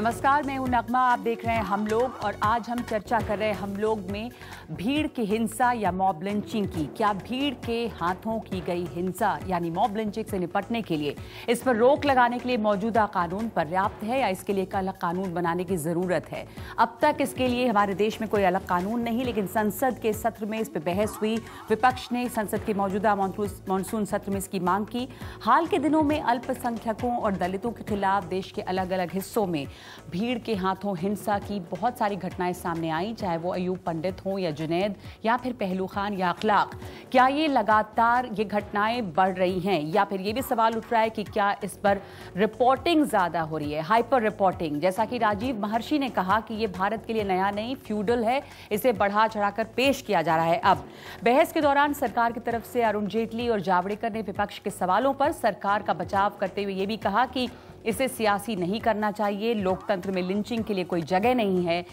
नमस्कार, मैं हूं नगमा। आप देख रहे हैं हम लोग और आज हम चर्चा कर रहे हैं हम लोग में भीड़ की हिंसा या मॉब लिंचिंग की। क्या भीड़ के हाथों की गई हिंसा यानी मॉब लिंचिंग से निपटने के लिए इस पर रोक लगाने के लिए मौजूदा कानून पर्याप्त है या इसके लिए एक अलग कानून बनाने की जरूरत है? अब तक इसके लिए हमारे देश में कोई अलग कानून नहीं, लेकिन संसद के सत्र में इस पर बहस हुई। विपक्ष ने संसद के मौजूदा मानसून सत्र में इसकी मांग की। हाल के दिनों में अल्पसंख्यकों और दलितों के खिलाफ देश के अलग अलग हिस्सों में भीड़ के हाथों हिंसा की बहुत सारी घटनाएं सामने आई, चाहे वो अयूब पंडित हों या जुनैद या फिर पहलू खान या अखलाक। क्या ये लगातार ये घटनाएं बढ़ रही हैं या फिर ये भी सवाल उठ रहा है कि क्या इस पर रिपोर्टिंग ज्यादा हो रही है, हाइपर रिपोर्टिंग? जैसा कि राजीव महर्षि ने कहा कि ये भारत के लिए नया नहीं, फ्यूडल है, इसे बढ़ा चढ़ाकर पेश किया जा रहा है। अब बहस के दौरान सरकार की तरफ से अरुण जेटली और जावड़ेकर ने विपक्ष के सवालों पर सरकार का बचाव करते हुए ये भी कहा कि इसे सियासी नहीं करना चाहिए, लोकतंत्र में लिंचिंग के लिए कोई जगह नहीं है।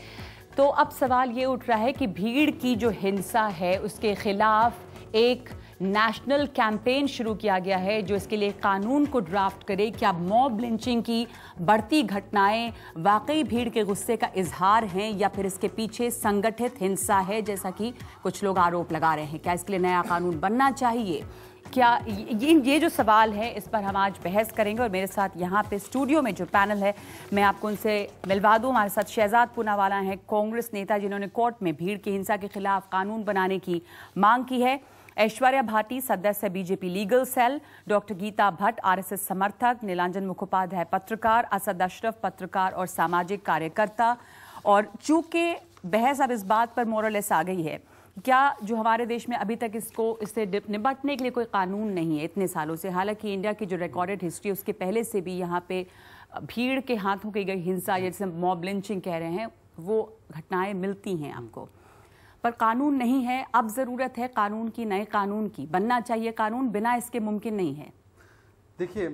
तो अब सवाल ये उठ रहा है कि भीड़ की जो हिंसा है उसके खिलाफ एक नेशनल कैंपेन शुरू किया गया है जो इसके लिए कानून को ड्राफ्ट करे। क्या मॉब लिंचिंग की बढ़ती घटनाएं वाकई भीड़ के गुस्से का इजहार हैं या फिर इसके पीछे संगठित हिंसा है, जैसा कि कुछ लोग आरोप लगा रहे हैं? क्या इसके लिए नया कानून बनना चाहिए? क्या ये जो सवाल है इस पर हम आज बहस करेंगे और मेरे साथ यहाँ पे स्टूडियो में जो पैनल है मैं आपको उनसे मिलवा दूँ। हमारे साथ शहजाद पूनावाला हैं, कांग्रेस नेता जिन्होंने कोर्ट में भीड़ की हिंसा के खिलाफ कानून बनाने की मांग की है। ऐश्वर्या भाटी, सदस्य BJP legal cell. Doctor Geeta Bhatt, RSS समर्थक। नीलांजन मुखोपाध्याय, पत्रकार। असद अशरफ, पत्रकार और सामाजिक कार्यकर्ता। और चूंकि बहस अब इस बात पर मोरलेस आ गई है, क्या जो हमारे देश में अभी तक इससे निपटने के लिए कोई कानून नहीं है इतने सालों से, हालांकि इंडिया की जो रिकॉर्डेड हिस्ट्री उसके पहले से भी यहाँ पे भीड़ के हाथों की गई हिंसा या जिसे मॉब लिंचिंग कह रहे हैं वो घटनाएं मिलती हैं आपको, पर कानून नहीं है। अब जरूरत है कानून की, नए कानून की। बनना चाहिए कानून, बिना इसके मुमकिन नहीं है। देखिए,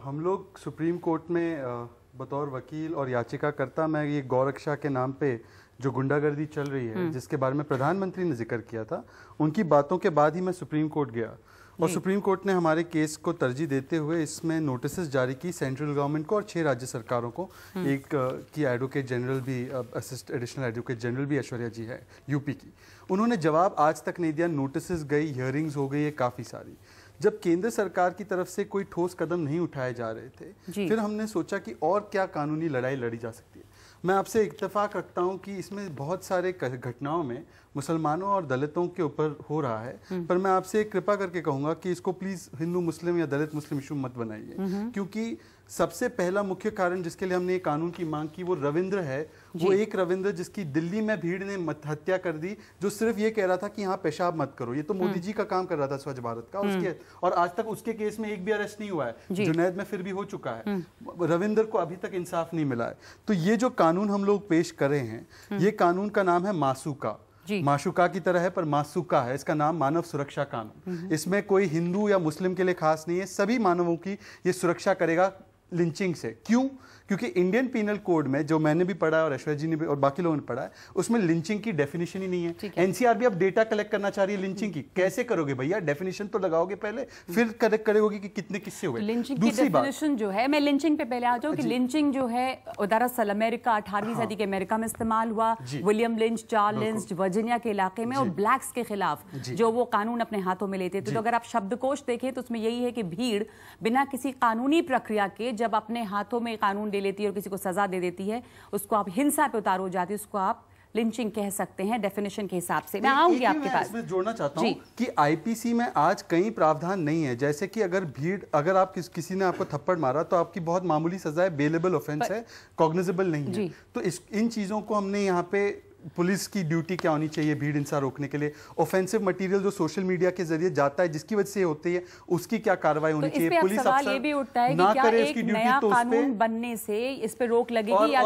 हम लोग सुप्रीम कोर्ट में बतौर वकील और याचिकाकर्ता, मैं ये गौरक्षा के नाम पे जो गुंडागर्दी चल रही है जिसके बारे में प्रधानमंत्री ने जिक्र किया था, उनकी बातों के बाद ही मैं सुप्रीम कोर्ट गया और सुप्रीम कोर्ट ने हमारे केस को तरजीह देते हुए इसमें नोटिस जारी की सेंट्रल गवर्नमेंट को और 6 राज्य सरकारों को। एक की एडवोकेट जनरल भी, एडिशनल एडवोकेट जनरल भी ऐश्वर्या जी है यूपी की। उन्होंने जवाब आज तक नहीं दिया। नोटिस गई, हियरिंग्स हो गई है काफ़ी सारी। जब केंद्र सरकार की तरफ से कोई ठोस कदम नहीं उठाए जा रहे थे, फिर हमने सोचा कि और क्या कानूनी लड़ाई लड़ी जा सकती है। मैं आपसे इत्तेफाक रखता हूं कि इसमें बहुत सारे घटनाओं में मुसलमानों और दलितों के ऊपर हो रहा है, पर मैं आपसे कृपा करके कहूंगा कि इसको प्लीज हिंदू मुस्लिम या दलित मुस्लिम इशू मत बनाइए, क्योंकि सबसे पहला मुख्य कारण जिसके लिए हमने ये कानून की मांग की वो रविंद्र है। वो एक रविंद्र जिसकी दिल्ली में भीड़ ने हत्या कर दी, जो सिर्फ ये कह रहा था कि यहाँ पेशाब मत करो। ये तो मोदी जी का काम कर रहा था स्वच्छ भारत का, उसके और आज तक उसके केस में एक भी अरेस्ट नहीं हुआ है। जुनैद में फिर भी हो चुका है, रविंद्र को अभी तक इंसाफ नहीं मिला है। तो ये जो कानून हम लोग पेश कर रहे हैं, ये कानून का नाम है मासूका। माशुका की तरह है पर मासूका है। इसका नाम मानव सुरक्षा कानून। इसमें कोई हिंदू या मुस्लिम के लिए खास नहीं है, सभी मानवों की ये सुरक्षा करेगा लिंचिंग से। क्यों? क्योंकि इंडियन पीनल कोड में, जो मैंने भी पढ़ा है और ऐश्वर्या जी ने भी और बाकी लोगों ने पढ़ा है, उसमें लिंचिंग की डेफिनेशन ही नहीं है। एनसीआर भी अब डेटा कलेक्ट करना चाह रही है लिंचिंग की। कैसे करोगे भैया? डेफिनेशन तो लगाओगे पहले, फिर कलेक्ट करोगे कि कितने किससे हुए। लिंचिंग की डेफिनेशन जो है, मैं लिंचिंग पे पहले आ जाऊं कि लिंचिंग जो है दरअसल अमेरिका 18वीं सदी के अमेरिका में इस्तेमाल हुआ। William lynch, Charles lynch Virginia के इलाके में, और ब्लैक्स के खिलाफ जो वो कानून अपने हाथों में लेते थे। तो अगर आप शब्दकोश देखें तो उसमें यही है कि भीड़ बिना किसी कानूनी प्रक्रिया के जब अपने हाथों में कानून ले लेती है और किसी को सजा दे देती है, उसको आप हिंसा पे उतारो जाती है, उसको आप लिंचिंग कह सकते हैं डेफिनेशन के हिसाब से। मैं आऊंगी आपके पास। इसमें जोड़ना चाहता हूं कि आईपीसी में आज कई प्रावधान नहीं है, जैसे कि अगर आप किसी ने आपको थप्पड़ मारा तो आपकी बहुत मामूली सजा है, बेलेबल ऑफेंस है, कॉग्निजेबल नहीं है। तो इन चीजों को हमने यहाँ पे, पुलिस की ड्यूटी क्या होनी चाहिए भीड़ हिंसा रोकने के लिए, ऑफेंसिव मटेरियल जो सोशल मीडिया के जरिए जाता है जिसकी वजह से होती है, उसकी क्या कार्रवाई होनी चाहिए। पुलिस सवाल ये भी उठता है कि क्या एक नया कानून बनने से इस पे रोक लगेगी या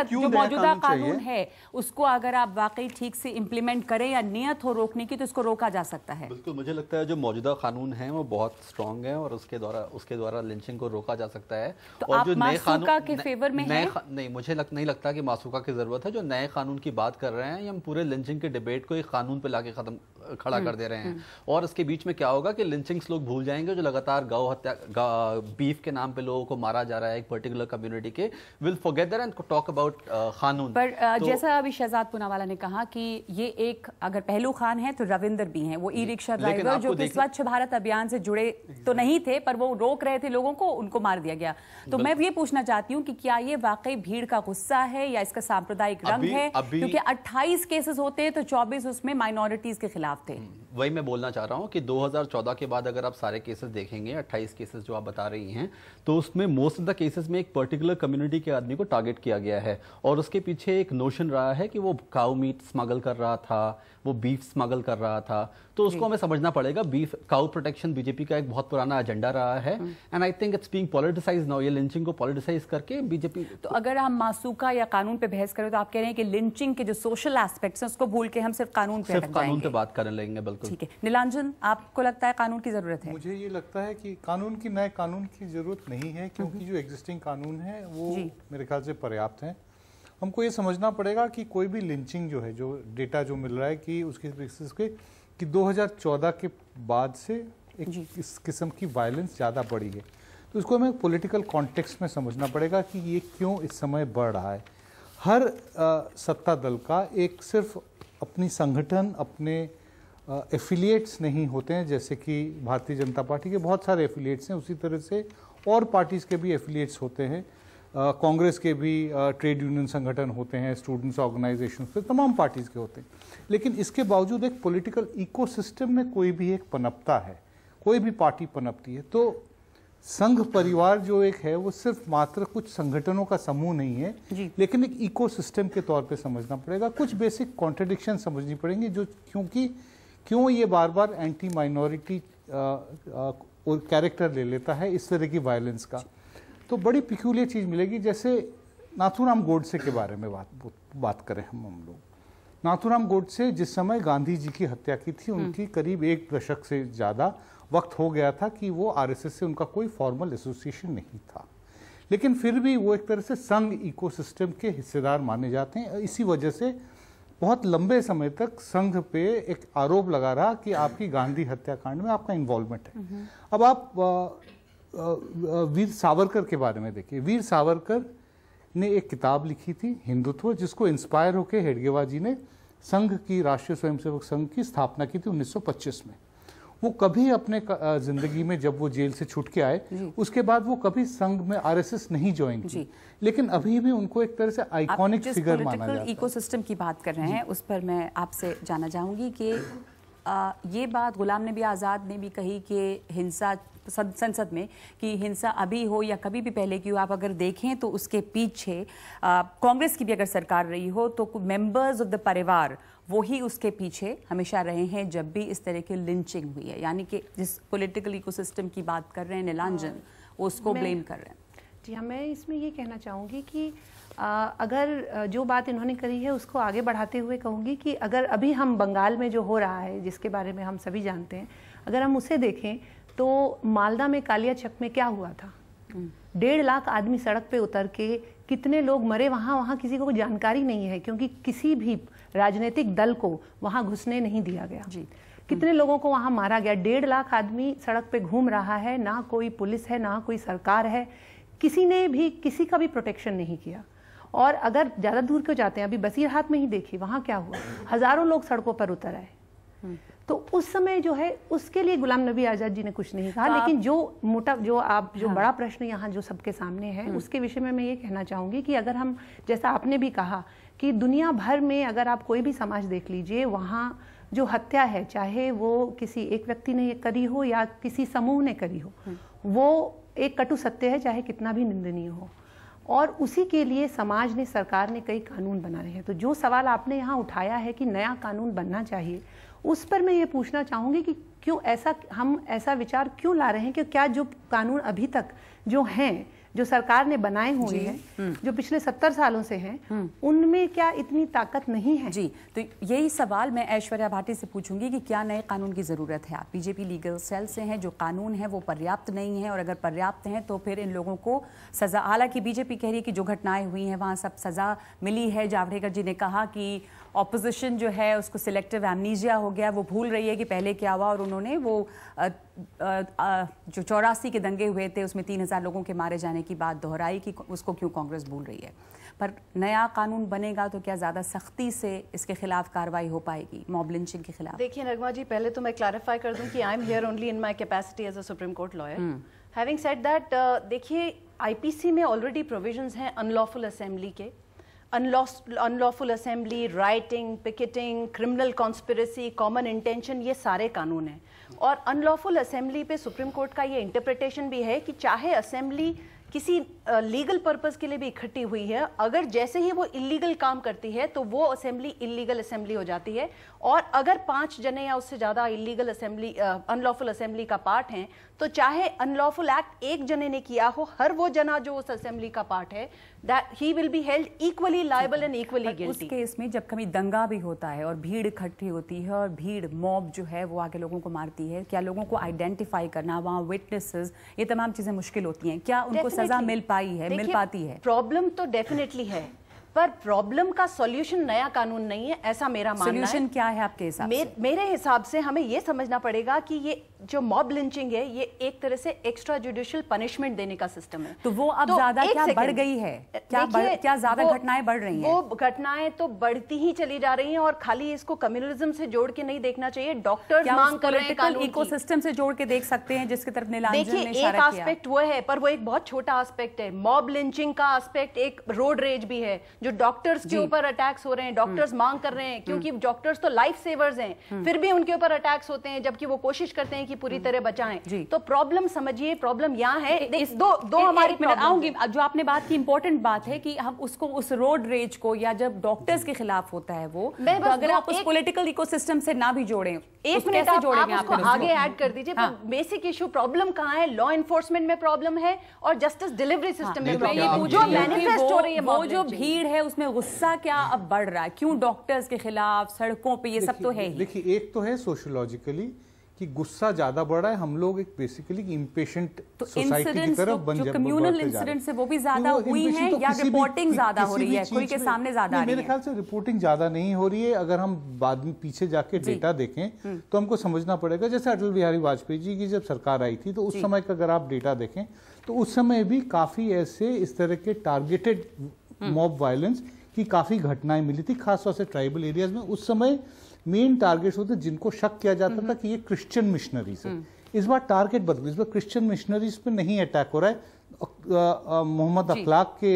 जो मौजूदा कानून है उसको अगर आप वाकई ठीक से इम्प्लीमेंट करें या नियत हो रोकने की तो इसको रोका जा सकता है? बिल्कुल, मुझे लगता है जो मौजूदा कानून है वो बहुत स्ट्रॉन्ग है और उसके द्वारा लिंचिंग को रोका जा सकता है। तो और जो नए कानून के फेवर में है? नहीं, मुझे नहीं लगता कि मासूका की जरूरत है। जो नए कानून की बात कर रहे हैं या हम पूरे लिंचिंग के डिबेट को एक कानून पे लाके खड़ा कर दे रहे हैं। और इसके बीच में क्या होगा कि लिंचिंग्स लोग भूल जाएंगे, जो लगातार गौ हत्या बीफ के नाम पे लोगों को मारा जा रहा है एक पर्टिकुलर कम्युनिटी के, will forget that and talk about कानून। पर जैसा अभी शहजाद पूनावाला ने कहा कि ये एक अगर पहलू खान है तो रविंदर भी हैं, वो ई रिक्शा ड्राइवर जो कि स्वच्छ भारत अभियान से जुड़े तो नहीं थे पर वो रोक रहे थे लोगों को, उनको मार दिया गया। तो मैं ये पूछना चाहती हूँ कि क्या ये वाकई भीड़ का गुस्सा है या इसका सांप्रदायिक रंग है? क्योंकि 28 केसेस होते हैं तो 24 उसमें माइनॉरिटीज के खिलाफ थे। वही मैं बोलना चाह रहा हूँ कि 2014 के बाद अगर आप सारे केसेस देखेंगे, 28 केसेस जो आप बता रही हैं, तो उसमें मोस्ट ऑफ द केसेस में एक पर्टिकुलर कम्युनिटी के आदमी को टारगेट किया गया है और उसके पीछे एक नोशन रहा है कि वो काऊ मीट स्मगल कर रहा था, वो बीफ स्मगल कर रहा था। तो उसको हमें समझना पड़ेगा। बीफ काऊ प्रोटेक्शन बीजेपी का एक बहुत पुराना एजेंडा रहा है and I think it's being politicised now. ये लिंचिंग को पॉलिटिसाइज करके बीजेपी। तो अगर हम मासूका या कानून पे बहस करें तो आप कह रहे हैं कि लिंचिंग के जो सोशल एस्पेक्ट्स हैं उसको भूल के हम सिर्फ कानून पे बात करने लगेंगे। बिल्कुल ठीक है। नीलांजन, आपको लगता है कानून की जरूरत है? मुझे ये लगता है कि नए कानून की जरूरत नहीं है, क्योंकि जो एग्जिस्टिंग कानून है वो मेरे ख्याल से पर्याप्त है। हमको ये समझना पड़ेगा कि कोई भी लिंचिंग जो है, जो डेटा जो मिल रहा है कि उसके बेसिस पे कि 2014 के बाद से इस किस्म की वायलेंस ज़्यादा बढ़ी है, तो उसको हमें पॉलिटिकल कॉन्टेक्स्ट में समझना पड़ेगा कि ये क्यों इस समय बढ़ रहा है। हर सत्ता दल का एक सिर्फ अपनी संगठन, अपने एफिलिएट्स नहीं होते हैं, जैसे कि भारतीय जनता पार्टी के बहुत सारे एफिलिएट्स हैं, उसी तरह से और पार्टीज़ के भी एफिलिएट्स होते हैं। कांग्रेस के भी ट्रेड यूनियन संगठन होते हैं, स्टूडेंट्स ऑर्गेनाइजेशन पे, तमाम पार्टीज़ के होते हैं। लेकिन इसके बावजूद एक पॉलिटिकल इकोसिस्टम में कोई भी एक पनपता है, कोई भी पार्टी पनपती है। तो संघ परिवार जो एक है वो सिर्फ मात्र कुछ संगठनों का समूह नहीं है, लेकिन एक इकोसिस्टम के तौर पे समझना पड़ेगा। कुछ बेसिक कॉन्ट्रडिक्शन समझनी पड़ेंगी, जो क्यों ये बार बार एंटी माइनॉरिटी और कैरेक्टर ले लेता है इस तरह की वायलेंस का। तो बड़ी पिक्यूलियर चीज़ मिलेगी। जैसे नाथूराम गोडसे के बारे में बात करें हम लोग। नाथूराम गोडसे जिस समय गांधी जी की हत्या की थी, उनकी करीब 1 दशक से ज़्यादा वक्त हो गया था कि वो आरएसएस से उनका कोई फॉर्मल एसोसिएशन नहीं था, लेकिन फिर भी वो एक तरह से संघ इकोसिस्टम के हिस्सेदार माने जाते हैं। इसी वजह से बहुत लंबे समय तक संघ पे एक आरोप लगा रहा कि आपकी गांधी हत्याकांड में आपका इन्वॉल्वमेंट है। अब आप वीर सावरकर के बारे में देखिए। वीर सावरकर ने एक किताब लिखी थी हिंदुत्व, जिसको इंस्पायर होकर हेडगेवार जी ने संघ की, राष्ट्रीय स्वयंसेवक संघ की स्थापना की थी 1925 में। वो कभी अपने जिंदगी में, जब वो जेल से छूट के आए, उसके बाद वो कभी संघ में आरएसएस नहीं ज्वाइन की, लेकिन अभी भी उनको एक तरह से आइकॉनिक फिगर माना जाता है। इकोसिस्टम की बात कर रहे हैं, उस पर मैं आपसे जानना चाहूंगी कि ये बात गुलाम नबी आज़ाद ने भी कही कि हिंसा संसद में, कि हिंसा अभी हो या कभी भी पहले की हो, आप अगर देखें तो उसके पीछे कांग्रेस की भी अगर सरकार रही हो तो मेंबर्स ऑफ द परिवार वो ही उसके पीछे हमेशा रहे हैं जब भी इस तरह की लिंचिंग हुई है। यानी कि जिस पॉलिटिकल इकोसिस्टम की बात कर रहे हैं नीलांजन, उसको ब्लेम कर रहे हैं। जी हाँ, मैं इसमें ये कहना चाहूँगी कि अगर जो बात इन्होंने करी है उसको आगे बढ़ाते हुए कहूँगी कि अगर अभी हम बंगाल में जो हो रहा है, जिसके बारे में हम सभी जानते हैं, अगर हम उसे देखें तो मालदा में कालियाचक में क्या हुआ था। 1.5 लाख आदमी सड़क पे उतर के, कितने लोग मरे वहाँ किसी को जानकारी नहीं है, क्योंकि किसी भी राजनीतिक दल को वहाँ घुसने नहीं दिया गया। कितने लोगों को वहाँ मारा गया। 1.5 लाख आदमी सड़क पे घूम रहा है, ना कोई पुलिस है, ना कोई सरकार है, किसी ने भी किसी का भी प्रोटेक्शन नहीं किया। और अगर ज़्यादा दूर क्यों जाते हैं, अभी बसीरहाट में ही देखिए वहाँ क्या हुआ, हज़ारों लोग सड़कों पर उतर आए। तो उस समय जो है उसके लिए गुलाम नबी आज़ाद जी ने कुछ नहीं कहा। लेकिन जो बड़ा प्रश्न यहाँ जो सबके सामने है, उसके विषय में मैं ये कहना चाहूँगी कि अगर हम, जैसा आपने भी कहा कि दुनिया भर में अगर आप कोई भी समाज देख लीजिए, वहाँ जो हत्या है, चाहे वो किसी एक व्यक्ति ने करी हो या किसी समूह ने करी हो, वो एक कटु सत्य है, चाहे कितना भी निंदनीय हो। और उसी के लिए समाज ने, सरकार ने कई कानून बनाए हैं। तो जो सवाल आपने यहाँ उठाया है कि नया कानून बनना चाहिए, उस पर मैं ये पूछना चाहूँगी कि क्यों हम ऐसा विचार क्यों ला रहे हैं कि क्या जो कानून अभी तक जो हैं जो सरकार ने बनाए हुए हैं, जो पिछले 70 सालों से हैं, उनमें क्या इतनी ताकत नहीं है? जी, तो यही सवाल मैं ऐश्वर्या भाटी से पूछूंगी कि क्या नए कानून की जरूरत है? आप बीजेपी लीगल सेल से हैं, जो कानून है वो पर्याप्त नहीं है, और अगर पर्याप्त हैं तो फिर इन लोगों को सजा, हालांकि बीजेपी कह रही है कि जो घटनाएं हुई हैं वहां सब सजा मिली है। जावड़ेकर जी ने कहा कि ऑपोजिशन जो है उसको सिलेक्टिव एमनीजिया हो गया, वो भूल रही है कि पहले क्या हुआ, और उन्होंने वो जो 84 के दंगे हुए थे उसमें 3000 लोगों के मारे जाने की बात दोहराई कि उसको क्यों कांग्रेस भूल रही है। पर नया कानून बनेगा तो क्या ज़्यादा सख्ती से इसके खिलाफ कार्रवाई हो पाएगी, मॉब लिंचिंग के खिलाफ? देखिए नगमा जी, पहले तो मैं क्लैरिफाई कर दूं कि I am here only in my capacity as a Supreme Court lawyer. Having said that, देखिए आईपीसी में ऑलरेडी प्रोविजंस हैं अनलॉफुल असेंबली के, unlawful assembly, rioting, picketing, criminal conspiracy, common intention, ये सारे कानून हैं। और अनलॉफुल असेंबली पे सुप्रीम कोर्ट का ये इंटरप्रिटेशन भी है कि चाहे असेंबली किसी लीगल पर्पस के लिए भी इकट्ठी हुई है, अगर जैसे ही वो इलीगल काम करती है तो वो असेंबली इलीगल असेंबली हो जाती है। और अगर 5 जने या उससे ज़्यादा इलीगल असेंबली, अनलॉफुल असेंबली का पार्ट हैं, तो चाहे अनलॉफुल एक्ट एक जने ने किया हो, हर वो जना जो उस असेंबली का पार्ट है, that he will be held equally liable and equally guilty. उस केस में जब कभी दंगा भी होता है और भीड़ इकट्ठी होती है और भीड़ मॉब जो है वो आके लोगों को मारती है, क्या लोगों को आइडेंटिफाई करना, वहाँ विटनेसेस, ये तमाम चीजें मुश्किल होती हैं? क्या उनको सजा मिल पाई है, मिल पाती है? प्रॉब्लम तो डेफिनेटली है, पर प्रॉब्लम का सॉल्यूशन नया कानून नहीं है, ऐसा मेरा मानना है। सॉल्यूशन क्या है आपके हिसाब से? मेरे हिसाब से हमें यह समझना पड़ेगा कि ये जो मॉब लिंचिंग है ये एक तरह से एक्स्ट्रा जुडिशियल पनिशमेंट देने का सिस्टम है। तो वो अब ज्यादा क्या बढ़ गई है? क्या ज्यादा घटनाएं बढ़ रही हैं? वो घटनाएं तो बढ़ती ही चली जा रही हैं, और खाली इसको कम्युनलिज्म से जोड़ के नहीं देखना चाहिए। डॉक्टर्स मांग कर रहे हैं कानून इकोसिस्टम से जोड़ के देख सकते हैं, जिसकी तरफ नीलांजन ने इशारा किया। देखिए, एक एस्पेक्ट वो है, पर वो एक बहुत छोटा एस्पेक्ट है। मॉब लिंचिंग का एस्पेक्ट एक रोड रेज भी है, जो डॉक्टर्स के ऊपर अटैक्स हो रहे हैं, डॉक्टर्स मांग कर रहे हैं, क्योंकि डॉक्टर्स तो लाइफ सेवर्स हैं, फिर भी उनके ऊपर अटैक्स होते हैं, जबकि वो कोशिश करते हैं कि पूरी तरह बचाएं। तो प्रॉब्लम समझिए, प्रॉब्म यहाँ है। दो हमारी आऊंगी, जो आपने बात की इंपॉर्टेंट बात है कि हम उसको, उस रोड रेज को, या जब डॉक्टर्स के खिलाफ होता है वो, तो अगर आप उस पॉलिटिकल इकोसिस्टम से ना भी जोड़ें, एक मिनट आप उसको आगे ऐड कर दीजिए। बेसिक इशू प्रॉब्लम कहाँ है? लॉ एनफोर्समेंट में प्रॉब्लम है और जस्टिस डिलीवरी सिस्टम में प्रॉब्लम। जो मैनिफेस्ट हो रही है, वो जो भीड़ है उसमें गुस्सा क्या अब बढ़ रहा है? क्यों डॉक्टर्स के खिलाफ सड़कों पे? ये सब तो है ही। देखिए, एक तो है सोशियोलॉजिकली कि गुस्सा ज्यादा बढ़ रहा है, हम लोग एक बेसिकली इम्पेशेंट सोसाइटी की तरफ बन जाते हैं। कम्युनल इंसिडेंट्स है वो भी ज्यादा हुई है, या रिपोर्टिंग ज्यादा हो रही है, खुल के सामने ज्यादा आ रही है? मेरे ख्याल से रिपोर्टिंग ज्यादा नहीं हो रही है। अगर हम बाद में पीछे जाके डेटा देखें तो हमको समझना पड़ेगा, जैसे अटल बिहारी वाजपेयी जी की जब सरकार आई थी तो उस समय का अगर आप डेटा देखें तो उस समय भी काफी ऐसे इस तरह के टारगेटेड मॉब वायलेंस की काफी घटनाएं मिली थी, खासतौर से ट्राइबल एरियाज में। उस समय मेन टारगेट्स होते जिनको शक किया जाता था कि ये क्रिश्चियन मिशनरीज है। इस बार टारगेट बदल गया, इस बार क्रिश्चियन मिशनरीज पे नहीं अटैक हो रहा है। मोहम्मद अखलाक के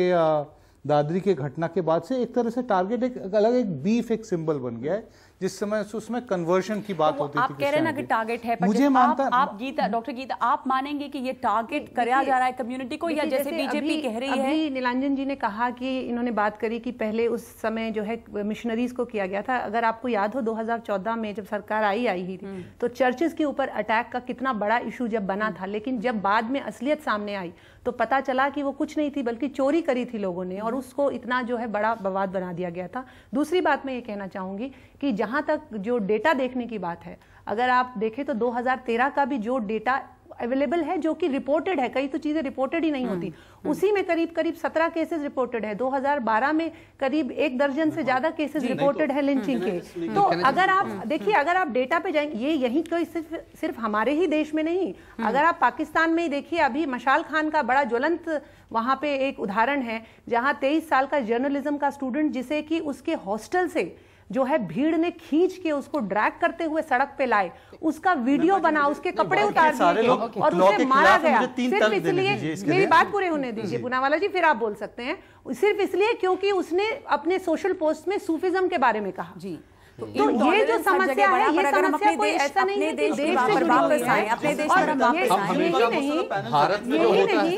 दादरी के घटना के बाद से एक तरह से टारगेट एक अलग, एक बीफ, एक सिंबल बन गया है, जिस समय उसमें कन्वर्शन की बात होती थी। आप कह रहे ना कि टारगेट है, पर मुझे मानता आप गीता, डॉक्टर गीता, आप मानेंगे कि ये टारगेट कराया जा रहा है कम्युनिटी को, या जैसे बीजेपी कह रही है? अभी नीलांजन जी ने कहा कि इन्होंने बात करी कि पहले उस समय जो है मिशनरीज को किया गया था। अगर आपको याद हो 2014 में जब सरकार आई ही थी, तो चर्चेस के ऊपर अटैक का कितना बड़ा इशू जब बना था, लेकिन जब बाद में असलियत सामने आई तो पता चला कि वो कुछ नहीं थी, बल्कि चोरी करी थी लोगों ने, और उसको इतना जो है बड़ा बवाद बना दिया गया था। दूसरी बात मैं ये कहना चाहूंगी कि जहां तक जो डेटा देखने की बात है, अगर आप देखें तो 2013 का भी जो डेटा अवेलेबल है, जो कि रिपोर्टेड है, कई तो चीजें रिपोर्टेड ही नहीं होती, उसी में करीब 17 केसेस रिपोर्टेड है। 2012 में करीब 1 दर्जन से ज्यादा केसेस रिपोर्टेड है लिंचिंग के। तो अगर आप देखिए, अगर आप डेटा पे जाएंगे, ये यही कोई सिर्फ हमारे ही देश में नहीं, अगर आप पाकिस्तान में ही देखिए, अभी मशाल खान का बड़ा ज्वलंत वहां पे एक उदाहरण है, जहां 23 साल का जर्नलिज्म का स्टूडेंट, जिसे कि उसके हॉस्टल से जो है भीड़ ने खींच के उसको ड्रैग करते हुए सड़क पे लाए, उसका वीडियो बना, उसके कपड़े उतार दिए और उसे मारा गया, सिर्फ इसलिए। मेरी बात पूरे होने दीजिए पूनावाला जी, फिर आप बोल सकते हैं। सिर्फ इसलिए क्योंकि उसने अपने सोशल पोस्ट में सूफिज्म के बारे में कहा। जी, तो ये जो समस्या है, ये समस्या कोई ऐसा नहीं है कि देश पर वापस आए, अपने देश पर हम वापस आए। यही नहीं, भारत में जो होता है,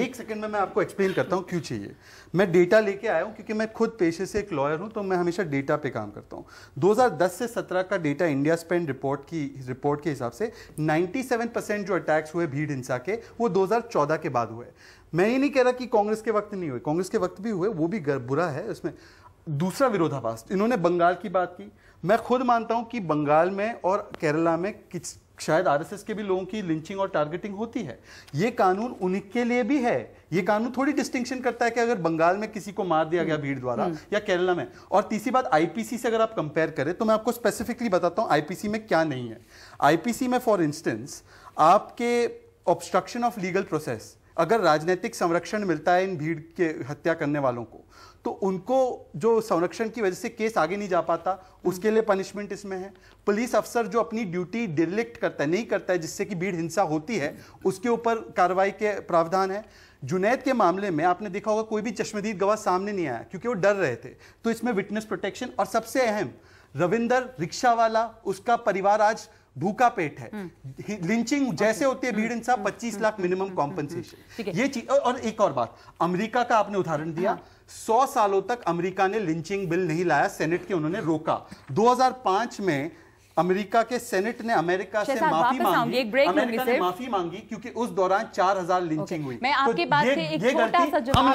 एक सेकंड में मैं आपको एक्सप्लेन करता हूँ क्यों चाहिए। मैं डेटा लेके आया हूँ क्योंकि मैं खुद पेशे से एक लॉयर हूँ, तो मैं हमेशा डेटा पे काम करता हूँ। 2010 से 17 का डेटा इंडिया स्पेंड रिपोर्ट के हिसाब से 97% जो अटैक्स हुए भीड़ हिंसा के, वो 2014 के बाद हुए। मैं ये नहीं कह रहा कि कांग्रेस के वक्त नहीं हुए, कांग्रेस के वक्त भी हुए, वो भी बुरा है उसमें। दूसरा विरोधाभास, इन्होंने बंगाल की बात की। मैं खुद मानता हूं कि बंगाल में और केरला में शायद आरएसएस के भी लोगों की लिंचिंग और टारगेटिंग होती है। ये कानून उनके लिए भी है। ये कानून थोड़ी डिस्टिंक्शन करता है कि अगर बंगाल में किसी को मार दिया गया भीड़ द्वारा या केरला में। और तीसरी बात, आईपीसी से अगर आप कंपेयर करें तो मैं आपको स्पेसिफिकली बताता हूं आईपीसी में क्या नहीं है। आईपीसी में फॉर इंस्टेंस आपके ऑब्स्ट्रक्शन ऑफ लीगल प्रोसेस, अगर राजनीतिक संरक्षण मिलता है इन भीड़ के हत्या करने वालों को, तो उनको जो संरक्षण की वजह से केस आगे नहीं जा पाता, उसके लिए पनिशमेंट इसमें है। पुलिस अफसर जो अपनी ड्यूटी डिलेक्ट करता है, नहीं करता है, जिससे कि भीड़ हिंसा होती है, उसके ऊपर कार्रवाई के प्रावधान है। जुनैद के मामले में आपने देखा होगा कोई भी चश्मदीद गवाह सामने नहीं आया क्योंकि वो डर रहे थे, तो इसमें विटनेस प्रोटेक्शन। और सबसे अहम, रविंदर रिक्शा वाला, उसका परिवार आज भूखा पेट है। लिंचिंग जैसे होती है भीड़ हिंसा, 25 लाख मिनिमम कॉम्पनसेशन, ये चीज। और एक और बात, अमेरिका का आपने उदाहरण दिया। 100 सालों तक अमेरिका ने लिंचिंग बिल नहीं लाया, सेनेट के उन्होंने रोका। 2005 में अमेरिका के सेनेट ने अमेरिका से माफी मांगी, अमेरिका ने माफी मांगी क्योंकि उस दौरान 4000 लिंचिंग हुई। मैं आपकी बात से एक छोटा सा जवाब,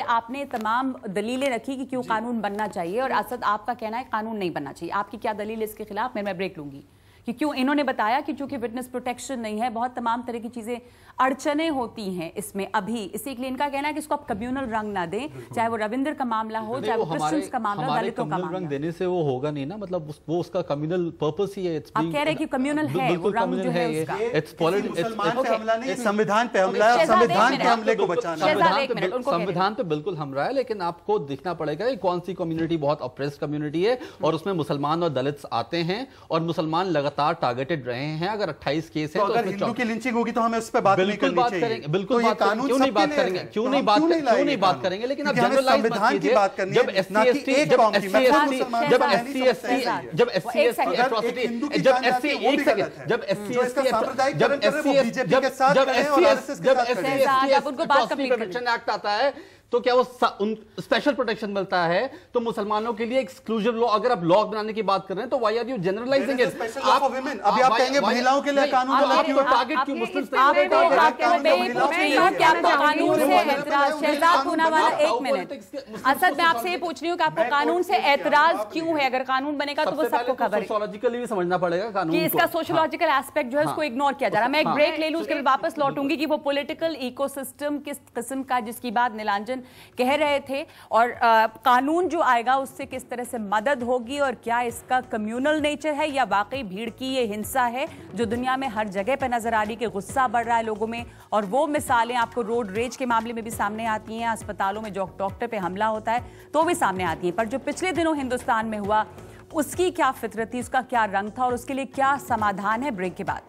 आपने तमाम दलीलें रखी कि क्यों कानून बनना चाहिए, और असद आपका कहना है कानून नहीं बनना चाहिए। आपकी क्या दलील इसके खिलाफ? मैं ब्रेक लूंगी कि क्यों। इन्होंने बताया कि चूंकि विटनेस प्रोटेक्शन नहीं है, बहुत तमाम तरह की चीजें अड़चने होती हैं इसमें अभी, इसी के लिए इनका कहना है कि इसको आप कम्युनल रंग ना दें, चाहे वो रविंदर का मामला हो, चाहे वो क्रिश्चियंस का मामला, दलितों का मामला। रंग देने से वो होगा नहीं ना, मतलब वो उसका कम्युनल पर्पस ही है। आप कह रहे हैं कि कम्युनल है, वो रंग जो है उसका। मुसलमान पे हमला नहीं, संविधान पे हमला है, संविधान के हमले को बचाना। संविधान पे बिल्कुल हमला है, लेकिन आपको दिखना पड़ेगा कि कौन सी कम्युनिटी बहुत ऑप्रेस्ड कम्युनिटी है, और उसमें मुसलमान और दलित आते हैं, और मुसलमान लगातार टारगेटेड रहे हैं। अगर 28 केस है, तो अगर हिंदू की लिंचिंग होगी तो हमें उस पर बात नहीं करनी चाहिए। बिल्कुल बात करेंगे, क्यों नहीं बात करेंगे, क्यों नहीं बात करेंगे, लेकिन अब जनरलाइज मत कीजिए। जब SC/ST एक्ट आता है, तो क्या वो स्पेशल प्रोटेक्शन मिलता है? तो मुसलमानों के लिए एक्सक्लूसिव लॉ, अगर आप लॉ बनाने की बात कर रहे हैं, तो why are you generalising it? अभी आप कहेंगे महिलाओं के लिए कानून टारगेट क्यों मुस्लिम? एक मिनट असद, मैं आपसे ये पूछ रही हूँ कि आपको कानून से एतराज क्यों है? अगर कानून बनेगा तो वो सबको खबर है। सोशियोलॉजिकली भी समझना पड़ेगा कानून कि इसका सोशियोलॉजिकल एस्पेक्ट जो है उसको इग्नोर किया जा रहा है। मैं एक ब्रेक ले लूं, उसके बाद वापस लौटूंगी कि वो पॉलिटिकल इकोसिस्टम किस किस्म का, जिसकी बात नीलांजन कह रहे थे, और कानून जो आएगा उससे किस तरह से मदद होगी, और क्या इसका कम्युनल नेचर है या वाकई भीड़ की ये हिंसा है जो दुनिया में हर जगह पे नजर आ रही कि गुस्सा बढ़ रहा है लोगों में। और वो मिसालें आपको रोड रेज के मामले में भी सामने आती हैं, अस्पतालों में जो डॉक्टर पे हमला होता है तो भी सामने आती है। पर जो पिछले दिनों हिंदुस्तान में हुआ उसकी क्या फितरत थी, उसका क्या रंग था, और उसके लिए क्या समाधान है? ब्रेक के बाद।